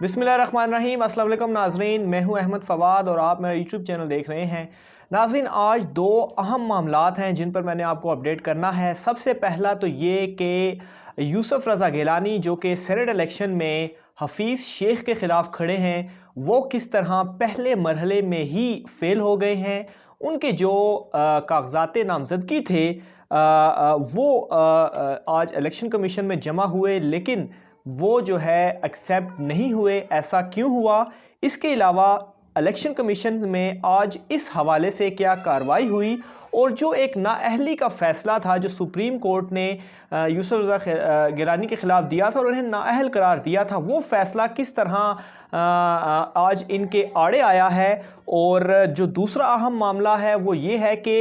बिस्मिल्लाहिर्रहमानिर्रहीम। अस्सलाम वालेकुम नाज़रीन, मैं हूं अहमद फ़वाद और आप मेरा यूट्यूब चैनल देख रहे हैं। नाज़रीन, आज दो अहम मामलात हैं जिन पर मैंने आपको अपडेट करना है। सबसे पहला तो ये कि यूसुफ रज़ा गिलानी जो कि सेनेट इलेक्शन में हफीज़ शेख के ख़िलाफ़ खड़े हैं, वो किस तरह पहले मरहले में ही फ़ेल हो गए हैं। उनके जो कागज़ात नामज़दगी थे वो आज इलेक्शन कमीशन में जमा हुए, लेकिन वो जो है एक्सेप्ट नहीं हुए। ऐसा क्यों हुआ? इसके अलावा इलेक्शन कमीशन में आज इस हवाले से क्या कार्रवाई हुई और जो एक नाअहली का फ़ैसला था जो सुप्रीम कोर्ट ने यूसुफ रज़ा गिलानी के ख़िलाफ़ दिया था और उन्हें नाअहल करार दिया था, वो फ़ैसला किस तरह आज इनके आड़े आया है। और जो दूसरा अहम मामला है वो ये है कि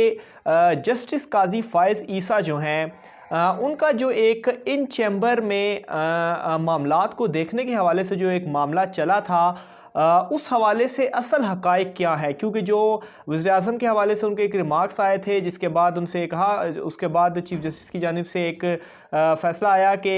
जस्टिस काजी फ़ाइज़ ईसा जो हैं उनका जो एक इन चैम्बर में मामलात को देखने के हवाले से जो एक मामला चला था, उस हवाले से असल हक़ाइक़ क्या है। क्योंकि जो वज़ीर-ए-आज़म के हवाले से उनके एक रिमार्क्स आए थे, जिसके बाद उनसे कहा, उसके बाद चीफ़ जस्टिस की जानिब से एक फ़ैसला आया कि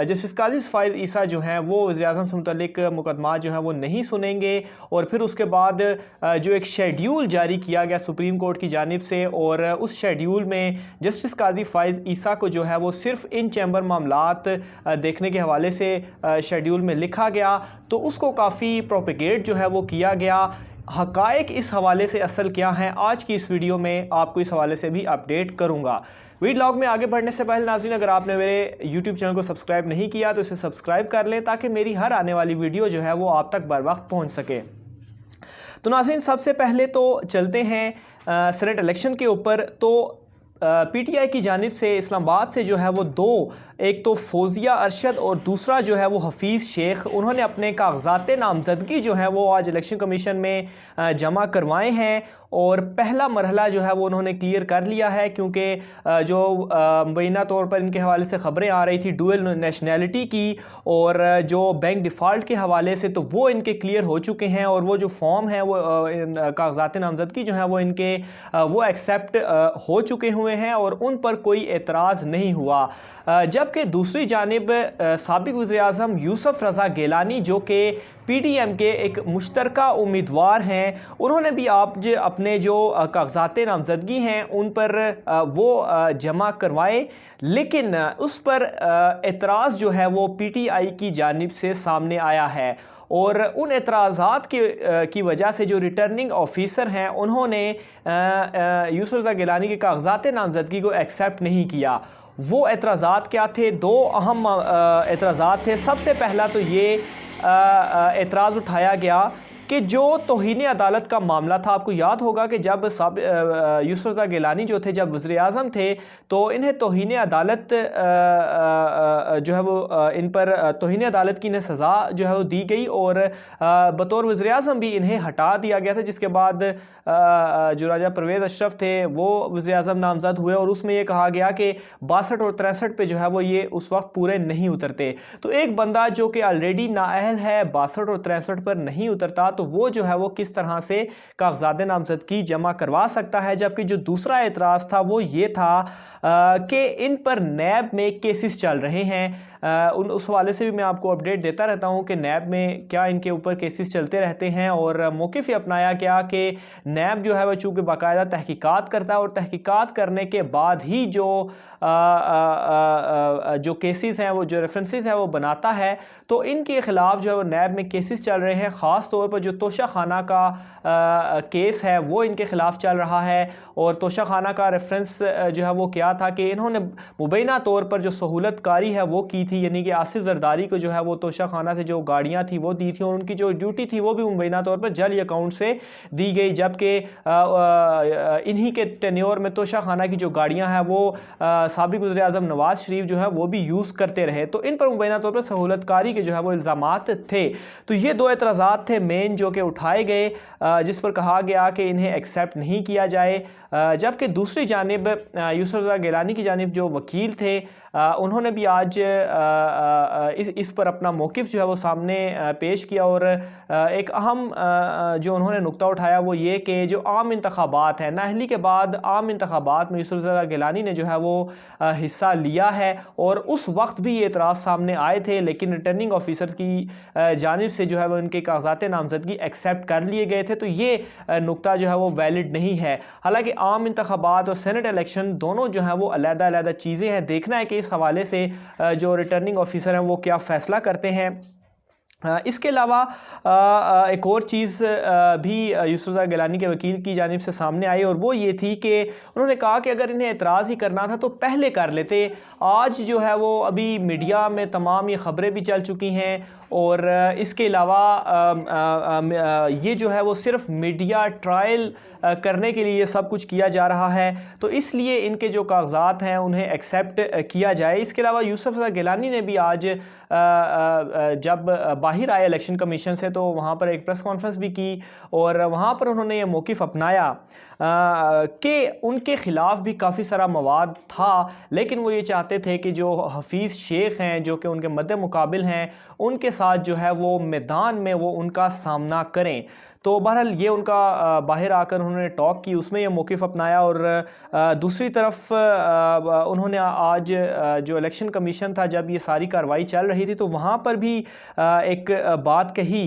जस्टिस काज़ी फ़ाइज़ ईसा जो हैं वो वज़ीर-ए-आज़म से मुतल्लिक़ मुकदमात जो हैं वो नहीं सुनेंगे। और फिर उसके बाद जो एक शेड्यूल जारी किया गया सुप्रीम कोर्ट की जानिब से, और उस शेड्यूल में जस्टिस काज़ी फ़ाइज़ ईसा को जो है वो सिर्फ़ इन चैम्बर मामलात देखने के हवाले से शेड्यूल में लिखा गया, तो उसको काफ़ी प्रोपेगेट जो है वो किया गया। हक़ाइक़ इस हवाले से असल क्या हैं, आज की इस वीडियो में आपको इस हवाले से भी अपडेट करूँगा। वीडियो में आगे बढ़ने से पहले नाज़रीन, अगर आपने मेरे यूट्यूब चैनल को सब्सक्राइब नहीं किया तो इसे सब्सक्राइब कर लें ताकि मेरी हर आने वाली वीडियो जो है वो आप तक बर वक्त पहुँच सके। तो नाज़रीन, सबसे पहले तो चलते हैं सेनेट इलेक्शन के ऊपर। तो पीटीआई की जानिब से इस्लामाबाद से जो है वो दो, एक तो फौजिया अरशद और दूसरा जो है वो हफीज़ शेख, उन्होंने अपने कागज़ात नामज़दगी जो है वो आज इलेक्शन कमीशन में जमा करवाए हैं। और पहला मरहला जो है वो उन्होंने क्लियर कर लिया है, क्योंकि जो मुबैना तौर पर इनके हवाले से ख़बरें आ रही थी डुअल नेशनैलिटी की और जो बैंक डिफ़ॉल्ट के हवाले से, तो वो इनके क्लियर हो चुके हैं। और वो जो फॉर्म है वो कागज़ात नामज़दगी जो है वो इनके वो एक्सेप्ट हो चुके हुए हैं और उन पर कोई एतराज़ नहीं हुआ। जबकि दूसरी जानिब साबिक़ वज़ीर-ए-आज़म यूसुफ रज़ा गिलानी जो कि पीडीएम के एक मुश्तरका उम्मीदवार हैं, उन्होंने भी अपने जो कागज़ात नामज़दगी हैं उन पर वो जमा करवाए, लेकिन उस पर एतराज़ जो है वो पीटीआई की जानिब से सामने आया है। और उन एतराज़ात की वजह से जो रिटर्निंग ऑफिसर हैं उन्होंने यूसुफ रज़ा गिलानी के कागज़ात नामज़दगी को एक्सेप्ट नहीं किया। वो एतराज़ात क्या थे? दो अहम एतराज़ात थे। सबसे पहला तो ये एतराज़ उठाया गया कि जो तौहीन अदालत का मामला था, आपको याद होगा कि जब यूसुफ रज़ा गिलानी जो थे जब वज़ीर-ए-आज़म थे, तो इन्हें तौहीन अदालत जो है वो इन पर तौहीन अदालत की इन्हें सज़ा जो है वो दी गई और बतौर वज़ीर-ए-आज़म भी इन्हें हटा दिया गया था। जिसके बाद जो राजा परवेज़ अशरफ थे वो वज़ीर-ए-आज़म नामज़द हुए और उसमें ये कहा गया कि 62 और 63 पे जो है वो ये उस वक्त पूरे नहीं उतरते। तो एक बंदा जो कि ऑलरेडी नाअहल है, 62 और 63 पर नहीं उतरता, तो वो जो है वो किस तरह से कागज़ात नामज़दगी जमा करवा सकता है। जबकि जो दूसरा एतराज़ था वो ये था कि इन पर नैब में केसेस चल रहे हैं। उस हवाले से भी मैं आपको अपडेट देता रहता हूं कि नैब में क्या इनके ऊपर केसेस चलते रहते हैं। और मौक़िफ़ ये अपनाया गया कि नैब जो है वह चूँकि बाकायदा तहकीकात करता है और तहकीकात करने के बाद ही जो जो केसेस हैं, वो जो रेफरेंसेस हैं वो बनाता है। तो इनके ख़िलाफ़ जो है वो नैब में केसेस चल रहे हैं। ख़ास तौर पर जो तोशा खाना का केस है वो इनके ख़िलाफ़ चल रहा है। और तोशा खाना का रेफरेंस जो है वो क्या था कि इन्होंने मुबैना तौर पर जो सहूलत कारी है वो की थी, यानी कि आसिफ जरदारी को जो है वो तोशा खाना से जो गाड़ियाँ थी वो दी थी और उनकी जो ड्यूटी थी वो भी मुबैना तौर पर जाली अकाउंट से दी गई। जबकि इन्हीं के टेन्योर में तोशा खाना की जो गाड़ियाँ हैं वो साबिक़ वज़ीर-ए-आज़म नवाज़ शरीफ जो है वो भी यूज़ करते रहे। तो इन पर मुबैना तौर पर सहूलत कारी के जो है वो इल्ज़ामात थे। तो ये दो एतराज़ात थे मेन जो कि उठाए गए, जिस पर कहा गया कि इन्हें एक्सेप्ट नहीं किया जाए। जबकि दूसरी जानिब यूसुफ रज़ा गिलानी की जानिब जो वकील थे उन्होंने भी आज इस पर अपना मौक़िफ़ जो है वो सामने पेश किया और एक अहम जो उन्होंने नुक्ता उठाया वो ये कि जो आम इंतखाबात हैं, नाअहली के बाद आम इंतखाबात में यूसुफ रज़ा गिलानी ने जो है वो हिस्सा लिया है और उस वक्त भी ये एतराज़ सामने आए थे, लेकिन रिटर्निंग ऑफिसर्स की जानिब से जो है वो उनके कागज़ात नामज़दगी एक्सेप्ट कर लिए गए थे। तो ये नुक्ता जो है वो वैलिड नहीं है। हालांकि आम इंतखाबात और सेनेट इलेक्शन दोनों जो हैं वो अलग-अलग चीज़ें हैं। देखना है कि इस हवाले से जो रिटर्निंग ऑफिसर हैं वो क्या फ़ैसला करते हैं। इसके अलावा एक और चीज़ भी यूसुफ रज़ा गिलानी के वकील की जानिब से सामने आई और वो ये थी कि उन्होंने कहा कि अगर इन्हें एतराज़ ही करना था तो पहले कर लेते। आज जो है वो अभी मीडिया में तमाम ये ख़बरें भी चल चुकी हैं और इसके अलावा ये जो है वो सिर्फ मीडिया ट्रायल करने के लिए ये सब कुछ किया जा रहा है, तो इसलिए इनके जो कागज़ात हैं उन्हें एक्सेप्ट किया जाए। इसके अलावा यूसुफ रज़ा गिलानी ने भी आज जब बाहर आए इलेक्शन कमीशन से तो वहाँ पर एक प्रेस कॉन्फ्रेंस भी की और वहाँ पर उन्होंने ये मौक़िफ़ अपनाया कि उनके ख़िलाफ़ भी काफ़ी सारा मवाद था, लेकिन वो ये चाहते थे कि जो हफीज़ शेख हैं जो कि उनके मद्दे मुकाबिल हैं उनके साथ जो है वो मैदान में वो उनका सामना करें। तो बहरहाल ये उनका बाहर आकर उन्होंने टॉक की, उसमें ये मौक़िफ़ अपनाया और दूसरी तरफ उन्होंने आज जो इलेक्शन कमीशन था जब ये सारी कार्रवाई चल रही थी तो वहाँ पर भी एक बात कही,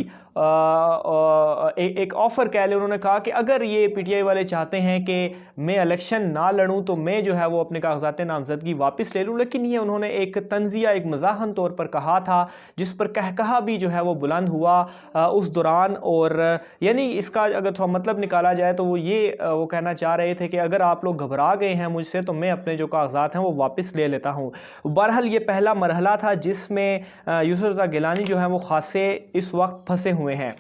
एक ऑफ़र कह लें। उन्होंने कहा कि अगर ये पीटीआई वाले चाहते हैं कि मैं इलेक्शन ना लड़ूं तो मैं जो है वो अपने कागज़ात नामज़दगी वापस ले लूं, लेकिन ये उन्होंने एक तंज़िया, एक मज़ाहन तौर पर कहा था जिस पर कहकहा भी जो है वो बुलंद हुआ उस दौरान। और यानी इसका अगर थोड़ा मतलब निकाला जाए तो वो कहना चाह रहे थे कि अगर आप लोग घबरा गए हैं मुझसे तो मैं अपने जो कागज़ात हैं वो वापस ले लेता हूँ। बहरहाल ये पहला मरहला था जिसमें यूसुफ रज़ा गिलानी जो है वो ख़ासे इस वक्त फंसे हुए हैं।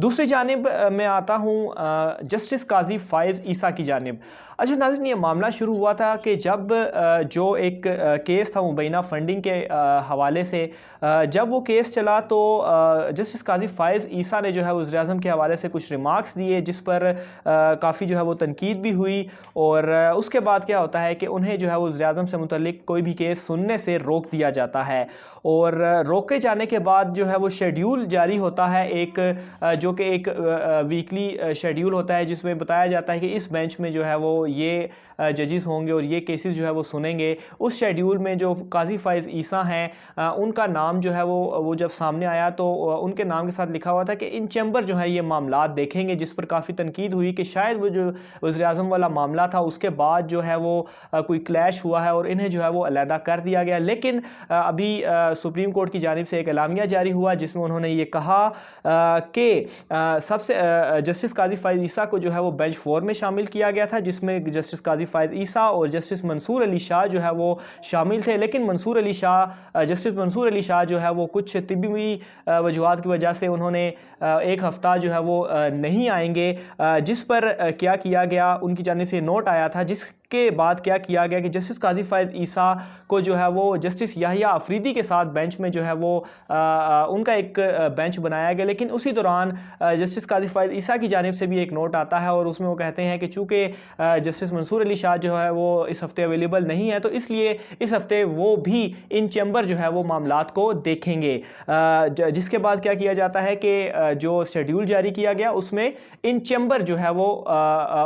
दूसरी जानिब मैं आता हूँ जस्टिस काजी फ़ाइज़ ईसा की जानिब। अच्छा नाज़रीन, ये मामला शुरू हुआ था कि जब जो एक केस था मुबैना फ़ंडिंग के हवाले से, जब वो केस चला तो जस्टिस काजी फ़ाइज़ ईसा ने जो है वज़ीर-ए-आज़म के हवाले से कुछ रिमार्क्स दिए जिस पर काफ़ी जो है वो तनकीद भी हुई और उसके बाद क्या होता है कि उन्हें जो है वज़ीर-ए-आज़म से मुतल्लिक कोई भी केस सुनने से रोक दिया जाता है और रोके जाने के बाद जो है वो शेड्यूल जारी होता है, एक जो कि एक वीकली शेड्यूल होता है जिसमें बताया जाता है कि इस बेंच में जो है वो ये जजेस होंगे और ये केसेस जो है वो सुनेंगे। उस शेड्यूल में जो काजी फ़ाइज़ ईसा हैं उनका नाम जो है वो जब सामने आया तो उनके नाम के साथ लिखा हुआ था कि इन चैम्बर जो है ये मामला देखेंगे, जिस पर काफ़ी तनकीद हुई कि शायद वो जो वज़ीर-ए-आज़म वाला मामला था उसके बाद जो है वो कोई क्लैश हुआ है और इन्हें जो है वो अलहदा कर दिया गया। लेकिन अभी सुप्रीम कोर्ट की जानिब से एक एलामिया जारी हुआ जिसमें उन्होंने ये कहा कि सबसे जस्टिस काजी फ़ाइज़ ईसा को जो है वो बेंच 4 में शामिल किया गया था, जिसमें जस्टिस काजी फ़ाइज़ ईसा और जस्टिस मंसूर अली शाह जो है वो शामिल थे। लेकिन जस्टिस मंसूर अली शाह जो है वो कुछ तिब्बी वजूहात की वजह से उन्होंने एक हफ़्ता जो है वो नहीं आएंगे, जिस पर क्या किया गया, उनकी जानिब से नोट आया था जिसके बाद क्या किया गया कि जस्टिस काजी फ़ाइज़ ईसा को जो है वो जस्टिस याहिया अफरीदी के साथ बेंच में जो है वो उनका एक बेंच बनाया गया। लेकिन उसी दौरान जस्टिस काजी फ़ाइज़ ईसा की जानिब से भी एक नोट आता है और उसमें वो कहते हैं कि चूँकि जस्टिस मंसूर अली शाह जो है वो इस हफ़्ते अवेलेबल नहीं है तो इसलिए इस हफ़्ते वो भी इन चैम्बर जो है वो मामलात को देखेंगे। जिसके बाद क्या किया जाता है कि जो शेड्यूल जारी किया गया उसमें इन चैम्बर जो है वो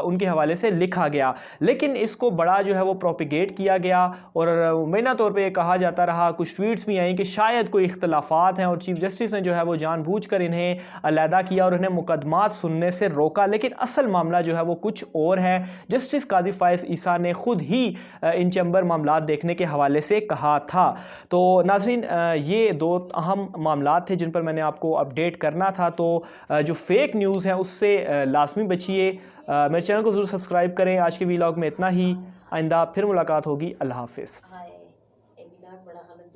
उनके हवाले से लिखा गया, लेकिन इसको बड़ा जो है वो प्रोपिगेट किया गया और मुबैना तौर पे ये कहा जाता रहा, कुछ ट्वीट्स भी आई कि शायद कोई इख्तलाफात हैं और चीफ जस्टिस ने जो है वो जानबूझकर इन्हें अलहदा किया और इन्हें मुकदमात सुनने से रोका। लेकिन असल मामला जो है वो कुछ और है। जस्टिस काजी फ़ाइज़ ईसा ने खुद ही इन चैम्बर मामलात देखने के हवाले से कहा था। तो नाज़रीन, ये दो अहम मामलात थे जिन पर मैंने आपको अपडेट करना था। तो जो फेक न्यूज़ है उससे लाजमी बचिए। मेरे चैनल को ज़रूर सब्सक्राइब करें। आज के वीलॉग में इतना ही, आइंदा फिर मुलाकात होगी। अल्लाह हाफ़िज़।